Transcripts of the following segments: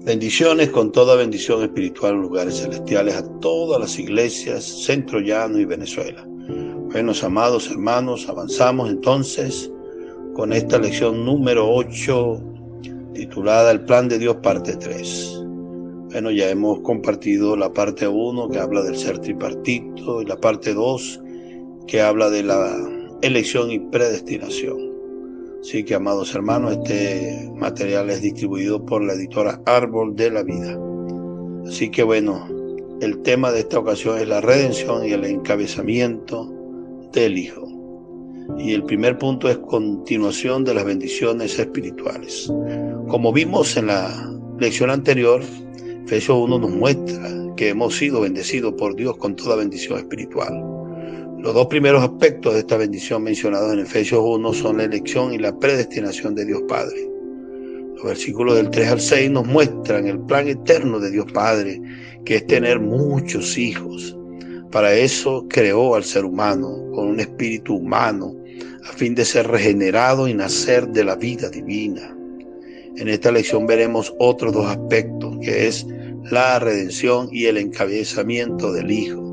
Bendiciones con toda bendición espiritual en lugares celestiales a todas las iglesias, Centro Llano y Venezuela. Buenos amados hermanos, avanzamos entonces con esta lección número 8 titulada El Plan de Dios parte 3. Bueno, ya hemos compartido la parte 1 que habla del ser tripartito y la parte 2 que habla de la elección y predestinación. Así que, amados hermanos, este material es distribuido por la editora Árbol de la Vida. Así que bueno, el tema de esta ocasión es la redención y el encabezamiento del Hijo. Y el primer punto es continuación de las bendiciones espirituales. Como vimos en la lección anterior, Efesios 1 nos muestra que hemos sido bendecidos por Dios con toda bendición espiritual. Los dos primeros aspectos de esta bendición mencionados en Efesios 1 son la elección y la predestinación de Dios Padre. Los versículos del 3 al 6 nos muestran el plan eterno de Dios Padre, que es tener muchos hijos. Para eso creó al ser humano con un espíritu humano, a fin de ser regenerado y nacer de la vida divina. En esta lección veremos otros dos aspectos, que es la redención y el encabezamiento del Hijo.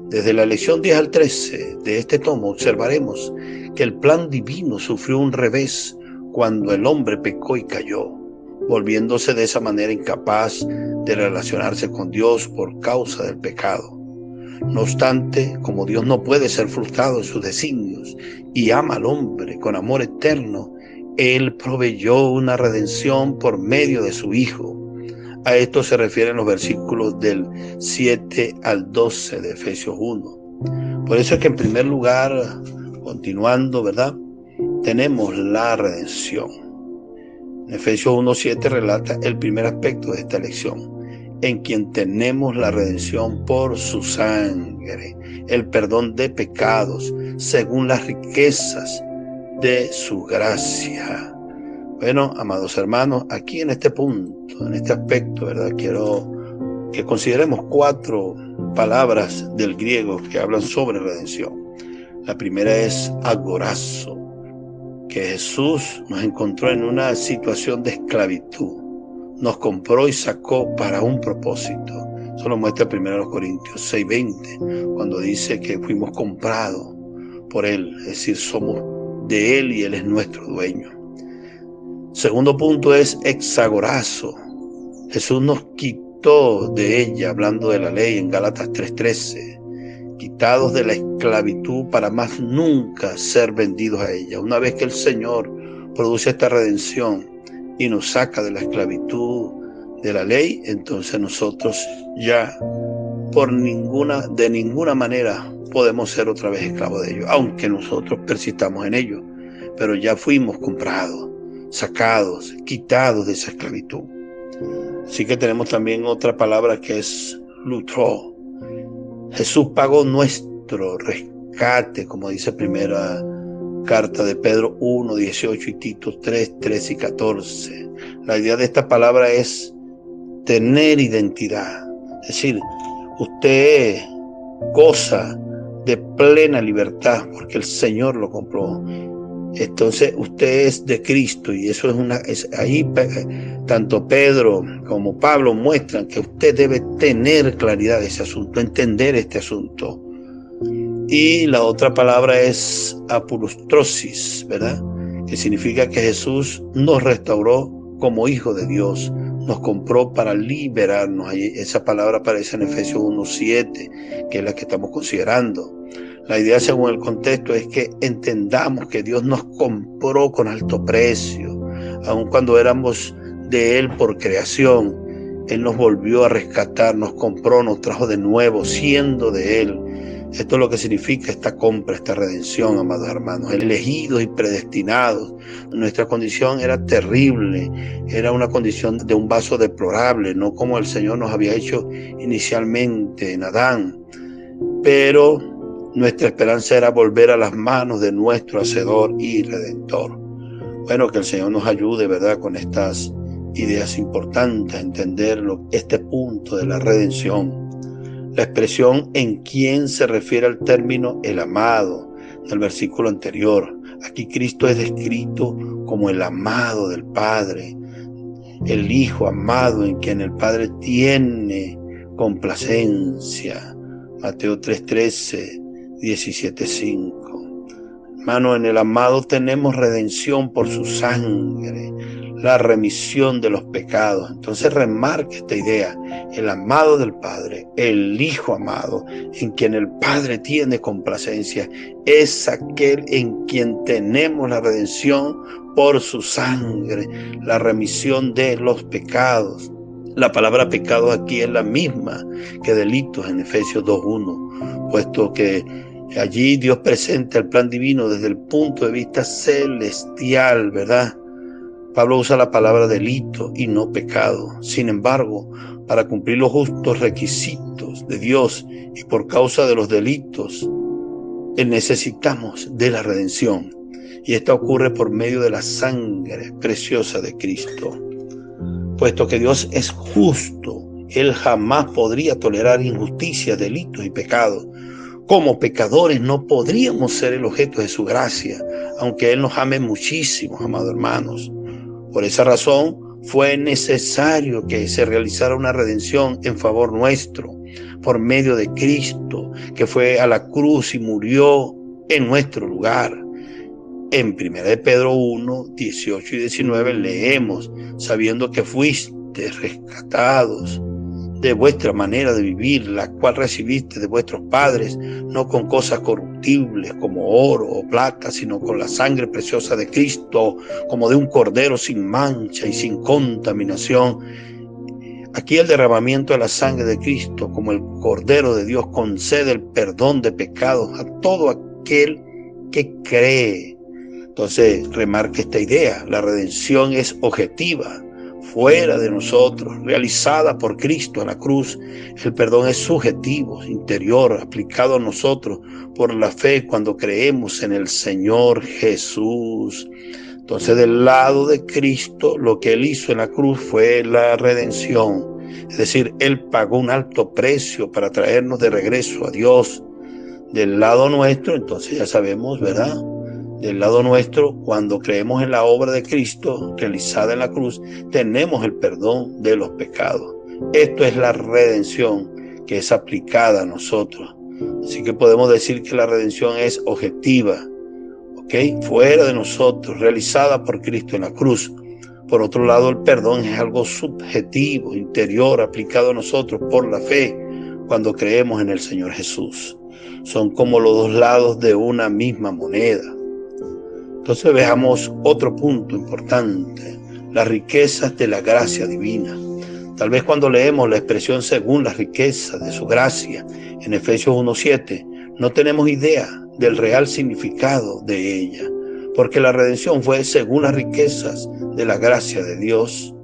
Desde la lección 10 al 13 de este tomo observaremos que el plan divino sufrió un revés cuando el hombre pecó y cayó, volviéndose de esa manera incapaz de relacionarse con Dios por causa del pecado. No obstante, como Dios no puede ser frustrado en sus designios y ama al hombre con amor eterno, Él proveyó una redención por medio de su Hijo. A esto se refieren los versículos del 7 al 12 de Efesios 1. Por eso es que en primer lugar, continuando, ¿verdad?, tenemos la redención. En Efesios 1:7 relata el primer aspecto de esta lección, en quien tenemos la redención por su sangre, el perdón de pecados, según las riquezas de su gracia. Bueno, amados hermanos, aquí en este punto, en este aspecto, ¿verdad?, quiero que consideremos 4 palabras del griego que hablan sobre redención. La primera es agorazo, que Jesús nos encontró en una situación de esclavitud. Nos compró y sacó para un propósito. Eso lo muestra 1 Corintios 6:20, cuando dice que fuimos comprados por Él, es decir, somos de Él y Él es nuestro dueño. Segundo punto es exagorazo. Jesús nos quitó de ella, hablando de la ley en Gálatas 3:13, quitados de la esclavitud para más nunca ser vendidos a ella. Una vez que el Señor produce esta redención y nos saca de la esclavitud de la ley, entonces nosotros ya de ninguna manera podemos ser otra vez esclavos de ellos, aunque nosotros persistamos en ello, pero ya fuimos comprados, sacados, quitados de esa esclavitud. Así que tenemos también otra palabra que es lutró. Jesús pagó nuestro rescate, como dice primera carta de Pedro 1:18 y Tito 3:13 y 14. La idea de esta palabra es tener identidad. Es decir, usted goza de plena libertad porque el Señor lo compró. Entonces usted es de Cristo y eso ahí tanto Pedro como Pablo muestran que usted debe tener claridad de ese asunto, entender este asunto. Y la otra palabra es apolostrosis, ¿verdad?, que significa que Jesús nos restauró como hijo de Dios, nos compró para liberarnos. Esa palabra aparece en Efesios 1:7, que es la que estamos considerando. La idea, según el contexto, es que entendamos que Dios nos compró con alto precio. Aun cuando éramos de Él por creación, Él nos volvió a rescatar, nos compró, nos trajo de nuevo, siendo de Él. Esto es lo que significa esta compra, esta redención, amados hermanos. Elegidos y predestinados. Nuestra condición era terrible, era una condición de un vaso deplorable, no como el Señor nos había hecho inicialmente en Adán. Pero nuestra esperanza era volver a las manos de nuestro Hacedor y Redentor. Bueno, que el Señor nos ayude, ¿verdad?, con estas ideas importantes, a entender este punto de la redención. La expresión en quien se refiere al término el amado del versículo anterior. Aquí Cristo es descrito como el amado del Padre. el Hijo amado en quien el Padre tiene complacencia. Mateo 3:13, 17:5. Hermano, en el amado tenemos redención por su sangre, la remisión de los pecados. Entonces remarca esta idea: el amado del Padre, el Hijo amado, en quien el Padre tiene complacencia, es aquel en quien tenemos la redención por su sangre, la remisión de los pecados. La palabra pecado aquí es la misma que delitos en Efesios 2:1, puesto que allí Dios presenta el plan divino desde el punto de vista celestial, ¿verdad? Pablo usa la palabra delito y no pecado. Sin embargo, para cumplir los justos requisitos de Dios y por causa de los delitos, necesitamos de la redención. Y esta ocurre por medio de la sangre preciosa de Cristo. Puesto que Dios es justo, Él jamás podría tolerar injusticias, delitos y pecados. Como pecadores no podríamos ser el objeto de su gracia, aunque Él nos ame muchísimo, amados hermanos. Por esa razón fue necesario que se realizara una redención en favor nuestro, por medio de Cristo, que fue a la cruz y murió en nuestro lugar. En 1 Pedro 1, 18 y 19 leemos: sabiendo que fuiste rescatados de vuestra manera de vivir, la cual recibiste de vuestros padres, no con cosas corruptibles como oro o plata, sino con la sangre preciosa de Cristo, como de un cordero sin mancha y sin contaminación. Aquí el derramamiento de la sangre de Cristo, como el Cordero de Dios, concede el perdón de pecados a todo aquel que cree. Entonces, remarca esta idea: la redención es objetiva, fuera de nosotros, realizada por Cristo en la cruz. El perdón es subjetivo, interior, aplicado a nosotros por la fe cuando creemos en el Señor Jesús. Entonces, del lado de Cristo, lo que Él hizo en la cruz fue la redención. Es decir, Él pagó un alto precio para traernos de regreso a Dios. Del lado nuestro, entonces ya sabemos, ¿verdad? Del lado nuestro, cuando creemos en la obra de Cristo realizada en la cruz, tenemos el perdón de los pecados. Esto es la redención que es aplicada a nosotros. Así que podemos decir que la redención es objetiva, ¿ok? Fuera de nosotros, realizada por Cristo en la cruz. Por otro lado, el perdón es algo subjetivo, interior, aplicado a nosotros por la fe cuando creemos en el Señor Jesús. Son como los dos lados de una misma moneda. Entonces veamos otro punto importante: las riquezas de la gracia divina. Tal vez cuando leemos la expresión según las riquezas de su gracia en Efesios 1:7, no tenemos idea del real significado de ella, porque la redención fue según las riquezas de la gracia de Dios.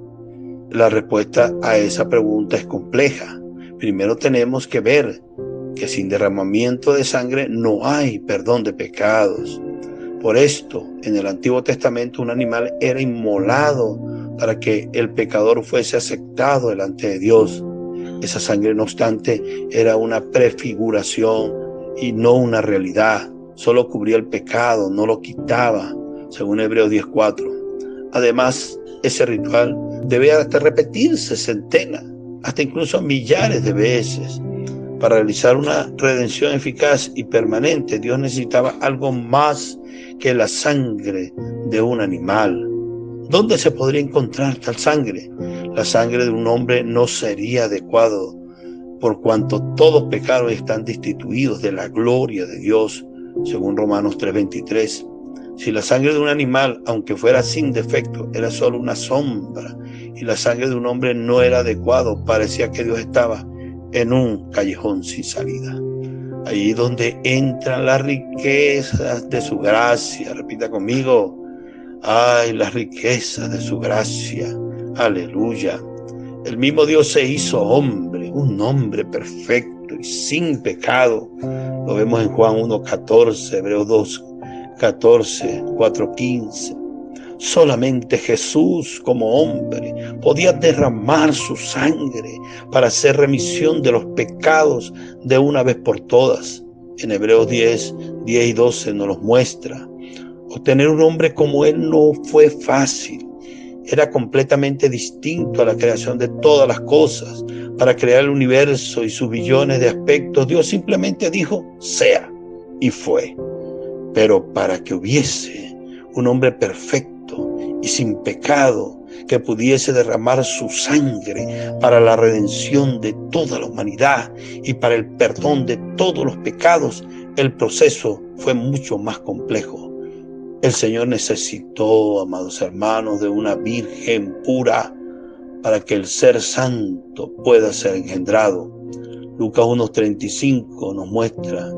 La respuesta a esa pregunta es compleja. Primero tenemos que ver que sin derramamiento de sangre no hay perdón de pecados. Por esto, en el Antiguo Testamento un animal era inmolado para que el pecador fuese aceptado delante de Dios. Esa sangre, no obstante, era una prefiguración y no una realidad. Solo cubría el pecado, no lo quitaba, según Hebreos 10:4. Además, ese ritual debía hasta repetirse centenas, hasta incluso millares de veces. Para realizar una redención eficaz y permanente, Dios necesitaba algo más que la sangre de un animal. ¿Dónde se podría encontrar tal sangre? La sangre de un hombre no sería adecuado, por cuanto todos pecados están destituidos de la gloria de Dios, según Romanos 3:23. Si la sangre de un animal, aunque fuera sin defecto, era solo una sombra, y la sangre de un hombre no era adecuado, parecía que Dios estaba en un callejón sin salida. Allí donde entran las riquezas de su gracia. Repita conmigo: ay, las riquezas de su gracia. Aleluya. El mismo Dios se hizo hombre, un hombre perfecto y sin pecado. Lo vemos en Juan 1:14, Hebreos 2:14, 4:15. Solamente Jesús, como hombre, podía derramar su sangre para hacer remisión de los pecados de una vez por todas. En Hebreos 10 y 12 nos los muestra. Obtener un hombre como él no fue fácil. era completamente distinto a la creación de todas las cosas. Para crear el universo y sus billones de aspectos, Dios simplemente dijo, sea, y fue. Pero para que hubiese un hombre perfecto y sin pecado, que pudiese derramar su sangre para la redención de toda la humanidad y para el perdón de todos los pecados, el proceso fue mucho más complejo. El Señor necesitó, amados hermanos, de una virgen pura para que el ser santo pueda ser engendrado. Lucas 1:35 nos muestra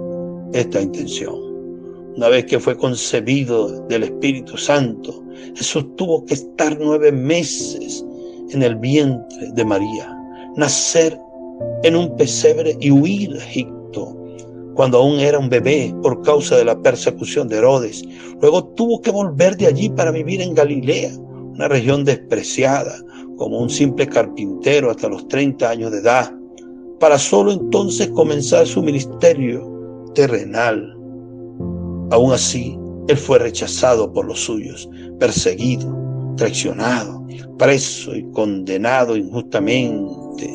esta intención. Una vez que fue concebido del Espíritu Santo, Jesús tuvo que estar 9 meses en el vientre de María, nacer en un pesebre y huir a Egipto cuando aún era un bebé por causa de la persecución de Herodes. Luego tuvo que volver de allí para vivir en Galilea, una región despreciada, como un simple carpintero hasta los 30 años de edad, para solo entonces comenzar su ministerio terrenal. Aún así, él fue rechazado por los suyos, perseguido, traicionado, preso y condenado injustamente.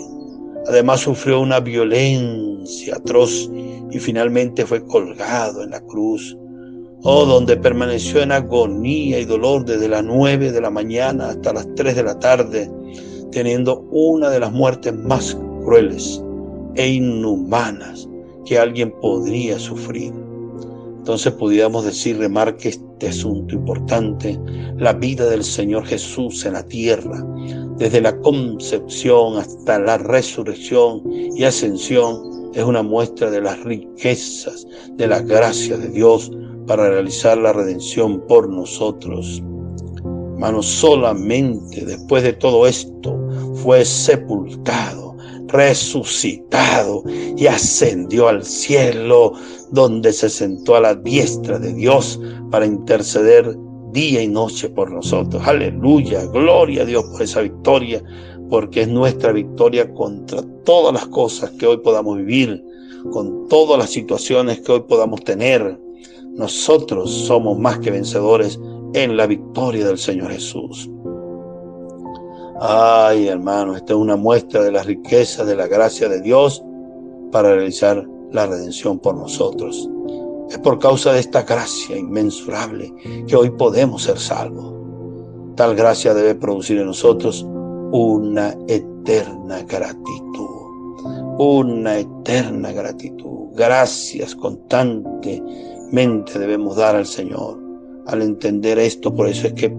Además, sufrió una violencia atroz y finalmente fue colgado en la cruz, donde permaneció en agonía y dolor desde las 9 de la mañana hasta las 3 de la tarde, teniendo una de las muertes más crueles e inhumanas que alguien podría sufrir. Entonces pudiéramos decir, remarque este asunto importante, la vida del Señor Jesús en la tierra, desde la concepción hasta la resurrección y ascensión, es una muestra de las riquezas, de la gracia de Dios para realizar la redención por nosotros. Hermanos, solamente después de todo esto fue sepultado, resucitado y ascendió al cielo, donde se sentó a la diestra de Dios para interceder día y noche por nosotros. Aleluya, gloria a Dios por esa victoria, porque es nuestra victoria contra todas las cosas que hoy podamos vivir, con todas las situaciones que hoy podamos tener. Nosotros somos más que vencedores en la victoria del Señor Jesús. Ay, hermanos, esta es una muestra de la riqueza de la gracia de Dios para realizar la redención por nosotros. Es por causa de esta gracia inmensurable que hoy podemos ser salvos. Tal gracia debe producir en nosotros una eterna gratitud. Una eterna gratitud. Gracias constantemente debemos dar al Señor. Al entender esto, por eso es que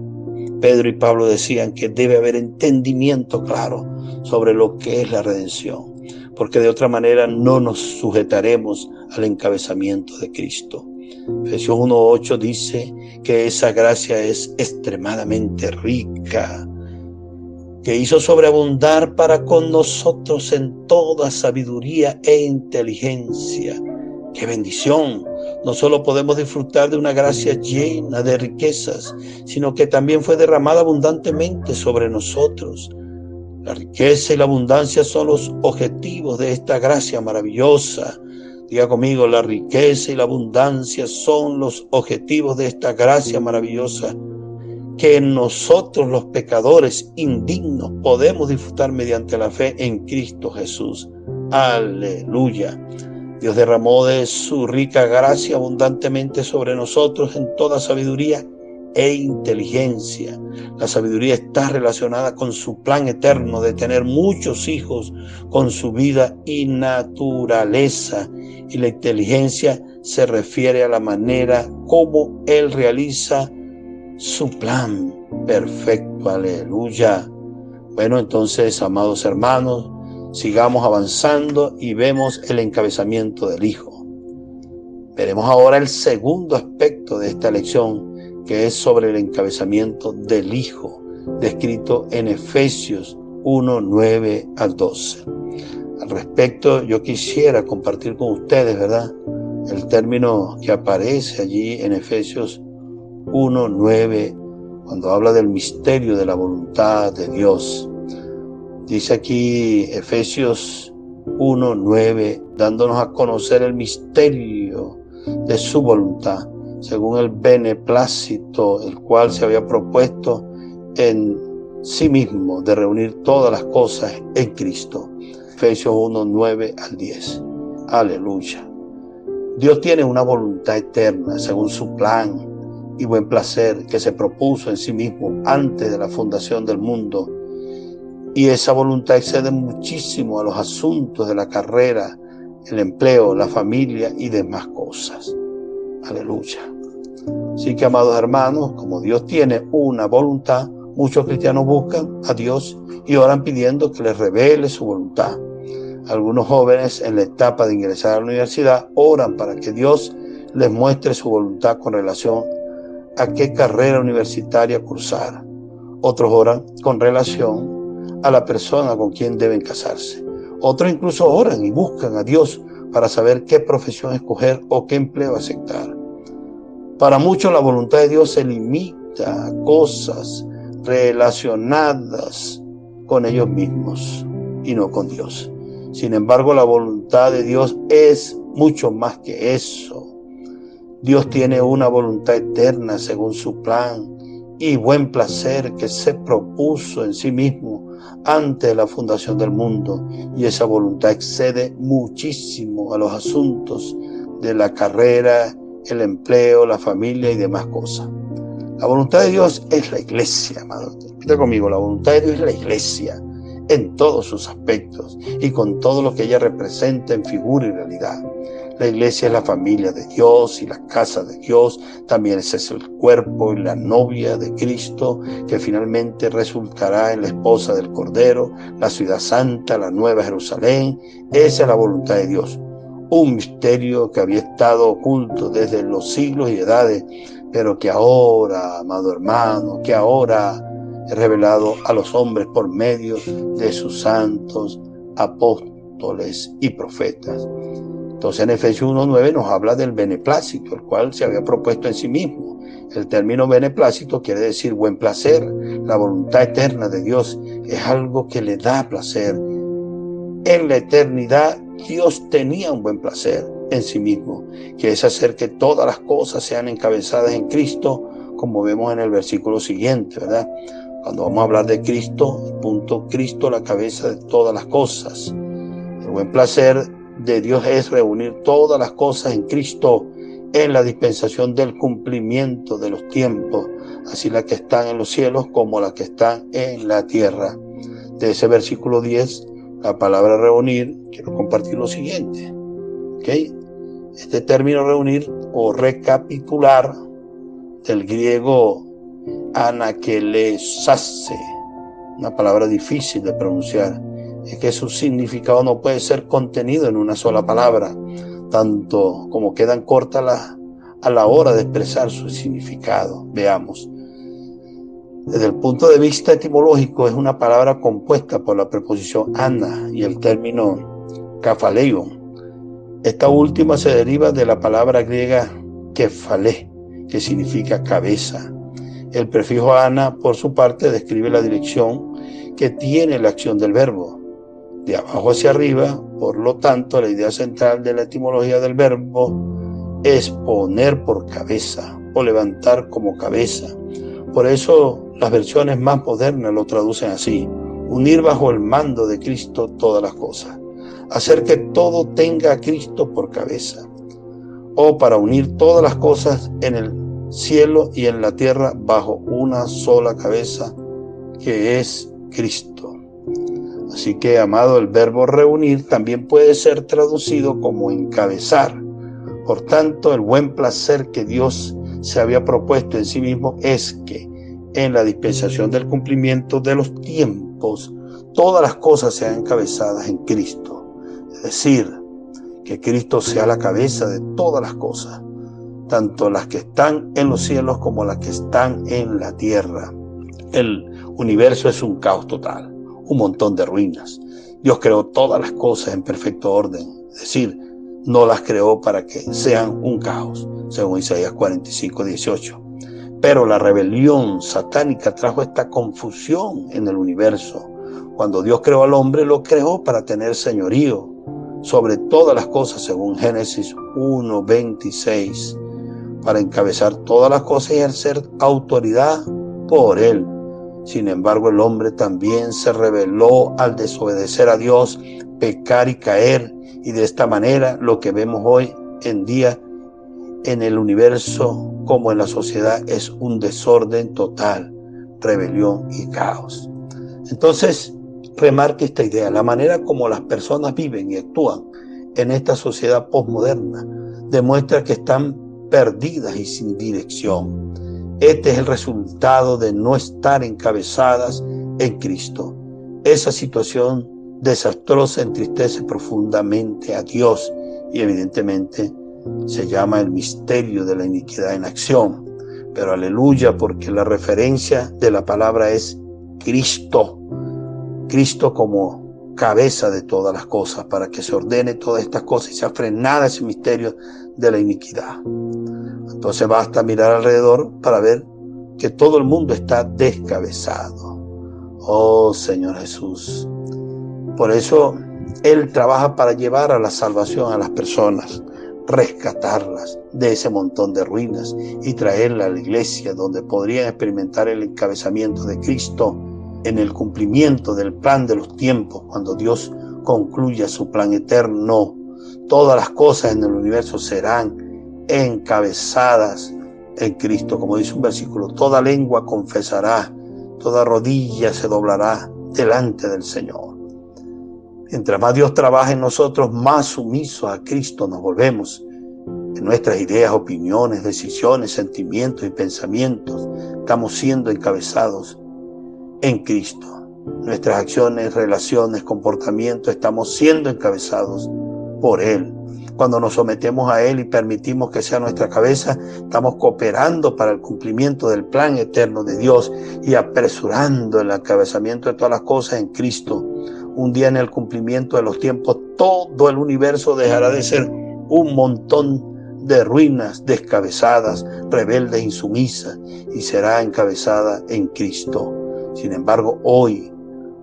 Pedro y Pablo decían que debe haber entendimiento claro sobre lo que es la redención, porque de otra manera no nos sujetaremos al encabezamiento de Cristo. Efesios 1:8 dice que esa gracia es extremadamente rica, que hizo sobreabundar para con nosotros en toda sabiduría e inteligencia. ¡Qué bendición! No solo podemos disfrutar de una gracia llena de riquezas, sino que también fue derramada abundantemente sobre nosotros. La riqueza y la abundancia son los objetivos de esta gracia maravillosa. Diga conmigo, la riqueza y la abundancia son los objetivos de esta gracia maravillosa, que nosotros los pecadores indignos podemos disfrutar mediante la fe en Cristo Jesús. Aleluya. Dios derramó de su rica gracia abundantemente sobre nosotros en toda sabiduría e inteligencia. La sabiduría está relacionada con su plan eterno de tener muchos hijos, con su vida y naturaleza. Y la inteligencia se refiere a la manera como Él realiza su plan perfecto. Aleluya. Bueno, entonces, amados hermanos, sigamos avanzando y vemos el encabezamiento del Hijo. Veremos ahora el segundo aspecto de esta lección, que es sobre el encabezamiento del Hijo, descrito en Efesios 1:9 al 12. Al respecto, yo quisiera compartir con ustedes, ¿verdad?, el término que aparece allí en Efesios 1:9, cuando habla del misterio de la voluntad de Dios. Dice aquí Efesios 1:9, dándonos a conocer el misterio de su voluntad, según el beneplácito, el cual se había propuesto en sí mismo, de reunir todas las cosas en Cristo. Efesios 1, 9 al 10. Aleluya. Dios tiene una voluntad eterna según su plan y buen placer que se propuso en sí mismo antes de la fundación del mundo. Y esa voluntad excede muchísimo a los asuntos de la carrera, el empleo, la familia y demás cosas. Aleluya. Así que, amados hermanos, como Dios tiene una voluntad, muchos cristianos buscan a Dios y oran pidiendo que les revele su voluntad. Algunos jóvenes en la etapa de ingresar a la universidad oran para que Dios les muestre su voluntad con relación a qué carrera universitaria cursar. Otros oran con relación a la persona con quien deben casarse. Otros incluso oran y buscan a Dios para saber qué profesión escoger o qué empleo aceptar. Para muchos la voluntad de Dios se limita a cosas relacionadas con ellos mismos y no con Dios. Sin embargo, la voluntad de Dios es mucho más que eso. Dios tiene una voluntad eterna según su plan y buen placer que se propuso en sí mismo antes de la fundación del mundo, y esa voluntad excede muchísimo a los asuntos de la carrera, el empleo, la familia y demás cosas. La voluntad de Dios es la iglesia, amado. Repita conmigo, la voluntad de Dios es la iglesia en todos sus aspectos y con todo lo que ella representa en figura y realidad. La iglesia es la familia de Dios y la casa de Dios. También ese es el cuerpo y la novia de Cristo, que finalmente resultará en la esposa del Cordero, la ciudad santa, la nueva Jerusalén. Esa es la voluntad de Dios. Un misterio que había estado oculto desde los siglos y edades, pero que ahora, amado hermano, que ahora es revelado a los hombres por medio de sus santos apóstoles y profetas. Entonces en Efesios 1:9 nos habla del beneplácito, el cual se había propuesto en sí mismo. El término beneplácito quiere decir buen placer. La voluntad eterna de Dios es algo que le da placer. En la eternidad Dios tenía un buen placer en sí mismo, que es hacer que todas las cosas sean encabezadas en Cristo, como vemos en el versículo siguiente, ¿verdad? Cuando vamos a hablar de Cristo, punto, Cristo la cabeza de todas las cosas. El buen placer de Dios es reunir todas las cosas en Cristo en la dispensación del cumplimiento de los tiempos, así las que están en los cielos como las que están en la tierra. De ese versículo 10, la palabra reunir, quiero compartir lo siguiente. ¿Okay? Este término reunir o recapitular, del griego anakelesase, una palabra difícil de pronunciar, es que su significado no puede ser contenido en una sola palabra, tanto como quedan cortas a la hora de expresar su significado. Veamos. Desde el punto de vista etimológico, es una palabra compuesta por la preposición ana y el término kephaleion. Esta última se deriva de la palabra griega kefalé, que significa cabeza. El prefijo ana, por su parte, describe la dirección que tiene la acción del verbo, de abajo hacia arriba. Por lo tanto, la idea central de la etimología del verbo es poner por cabeza o levantar como cabeza. Por eso las versiones más modernas lo traducen así: unir bajo el mando de Cristo todas las cosas, hacer que todo tenga a Cristo por cabeza, o para unir todas las cosas en el cielo y en la tierra bajo una sola cabeza, que es Cristo. Así que, amado, el verbo reunir también puede ser traducido como encabezar. Por tanto, el buen placer que Dios se había propuesto en sí mismo es que en la dispensación del cumplimiento de los tiempos, todas las cosas sean encabezadas en Cristo. Es decir, que Cristo sea la cabeza de todas las cosas, tanto las que están en los cielos como las que están en la tierra. El universo es un caos total, un montón de ruinas. Dios creó todas las cosas en perfecto orden, es decir, no las creó para que sean un caos, según Isaías 45:18. Pero la rebelión satánica trajo esta confusión en el universo. Cuando Dios creó al hombre, lo creó para tener señorío sobre todas las cosas, según Génesis 1:26, para encabezar todas las cosas y ejercer autoridad por él. Sin embargo, el hombre también se rebeló al desobedecer a Dios, pecar y caer. Y de esta manera lo que vemos hoy en día en el universo como en la sociedad es un desorden total, rebelión y caos. Entonces, remarque esta idea: la manera como las personas viven y actúan en esta sociedad posmoderna demuestra que están perdidas y sin dirección. Este es el resultado de no estar encabezadas en Cristo. Esa situación desastrosa entristece profundamente a Dios y evidentemente se llama el misterio de la iniquidad en acción. Pero aleluya, porque la referencia de la palabra es Cristo. Cristo como cabeza de todas las cosas, para que se ordene todas estas cosas y sea frenada ese misterio de la iniquidad. Entonces basta mirar alrededor para ver que todo el mundo está descabezado. Oh Señor Jesús. Por eso Él trabaja para llevar a la salvación a las personas, rescatarlas de ese montón de ruinas y traerlas a la iglesia, donde podrían experimentar el encabezamiento de Cristo en el cumplimiento del plan de los tiempos. Cuando Dios concluya su plan eterno, todas las cosas en el universo serán encabezadas en Cristo. Como dice un versículo: toda lengua confesará, toda rodilla se doblará delante del Señor. Mientras más Dios trabaja en nosotros, más sumisos a Cristo nos volvemos. En nuestras ideas, opiniones, decisiones, sentimientos y pensamientos estamos siendo encabezados en Cristo. Nuestras acciones, relaciones, comportamientos, estamos siendo encabezados por Él. Cuando nos sometemos a Él y permitimos que sea nuestra cabeza, estamos cooperando para el cumplimiento del plan eterno de Dios y apresurando el encabezamiento de todas las cosas en Cristo. Un día, en el cumplimiento de los tiempos, todo el universo dejará de ser un montón de ruinas descabezadas, rebeldes, insumisas, y será encabezada en Cristo. Sin embargo, hoy,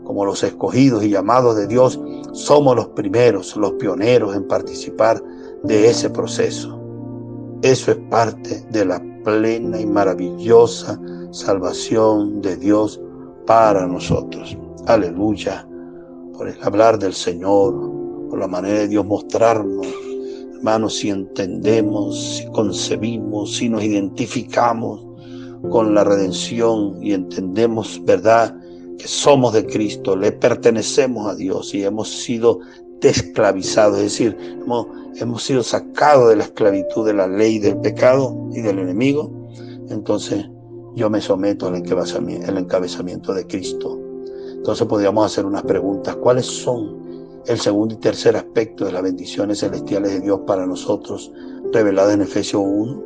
como los escogidos y llamados de Dios, somos los primeros, los pioneros en participar de ese proceso. Eso es parte de la plena y maravillosa salvación de Dios para nosotros. Aleluya, por el hablar del Señor, por la manera de Dios mostrarnos. Hermanos, si entendemos, si concebimos, si nos identificamos con la redención y entendemos, ¿verdad?, que somos de Cristo, le pertenecemos a Dios y hemos sido desclavizados, es decir, hemos sido sacados de la esclavitud de la ley, del pecado y del enemigo. Entonces yo me someto al encabezamiento de Cristo. Entonces podríamos hacer unas preguntas: ¿cuáles son el segundo y tercer aspecto de las bendiciones celestiales de Dios para nosotros, reveladas en Efesios 1?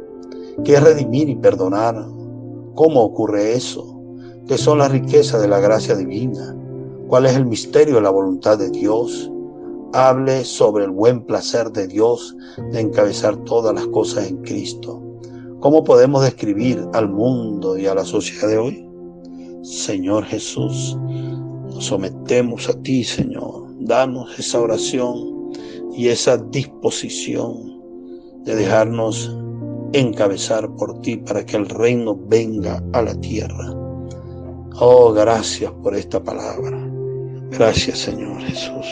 ¿Qué es redimir y perdonar? ¿Cómo ocurre eso? ¿Qué son las riquezas de la gracia divina? ¿Cuál es el misterio de la voluntad de Dios? Hable sobre el buen placer de Dios de encabezar todas las cosas en Cristo. ¿Cómo podemos describir al mundo y a la sociedad de hoy? Señor Jesús, nos sometemos a ti, Señor. Danos esa oración y esa disposición de dejarnos encabezar por ti para que el reino venga a la tierra. Oh, gracias por esta palabra. Gracias, Señor Jesús.